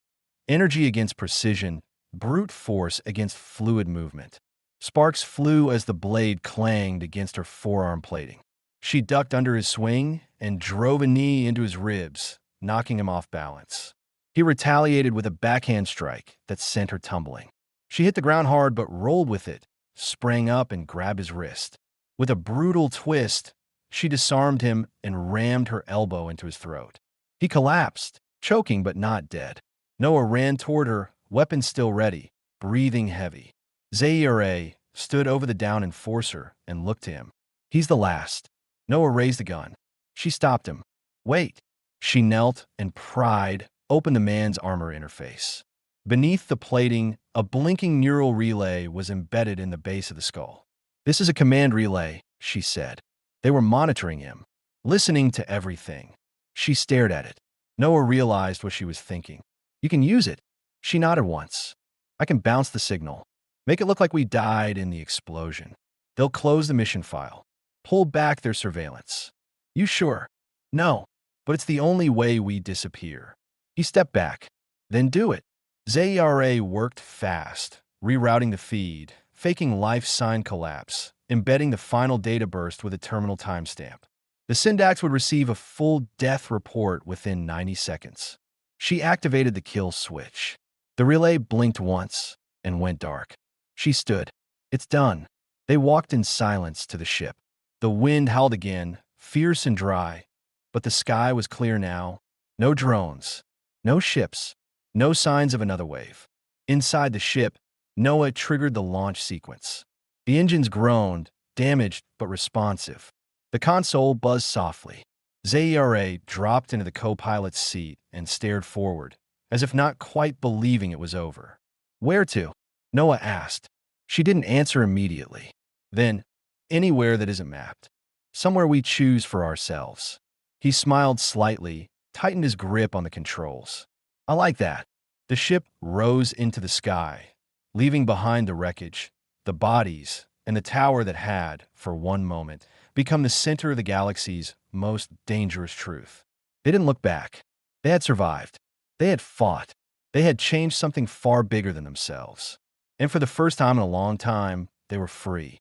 [SPEAKER 1] Energy against precision, brute force against fluid movement. Sparks flew as the blade clanged against her forearm plating. She ducked under his swing and drove a knee into his ribs, knocking him off balance. He retaliated with a backhand strike that sent her tumbling. She hit the ground hard but rolled with it, sprang up and grabbed his wrist. With a brutal twist, she disarmed him and rammed her elbow into his throat. He collapsed, choking but not dead. Noah ran toward her, weapon still ready, breathing heavy. Zara stood over the downed enforcer and looked to him. He's the last. Noah raised the gun. She stopped him. Wait. She knelt and pried open the man's armor interface. Beneath the plating, a blinking neural relay was embedded in the base of the skull. This is a command relay, she said. They were monitoring him, listening to everything. She stared at it. Noah realized what she was thinking. You can use it. She nodded once. I can bounce the signal. Make it look like we died in the explosion. They'll close the mission file. Pull back their surveillance. You sure? No, but it's the only way we disappear. He stepped back. Then do it. Zara worked fast, rerouting the feed, faking life sign collapse, embedding the final data burst with a terminal timestamp. The Syndax would receive a full death report within 90 seconds. She activated the kill switch. The relay blinked once and went dark. She stood. It's done. They walked in silence to the ship. The wind howled again, fierce and dry, but the sky was clear now. No drones, no ships, no signs of another wave. Inside the ship, Noah triggered the launch sequence. The engines groaned, damaged but responsive. The console buzzed softly. Zara dropped into the co-pilot's seat and stared forward, as if not quite believing it was over. Where to? Noah asked. She didn't answer immediately. Then, anywhere that isn't mapped. Somewhere we choose for ourselves. He smiled slightly, tightened his grip on the controls. I like that. The ship rose into the sky, leaving behind the wreckage, the bodies, and the tower that had, for one moment, become the center of the galaxy's most dangerous truth. They didn't look back. They had survived. They had fought. They had changed something far bigger than themselves. And for the first time in a long time, they were free.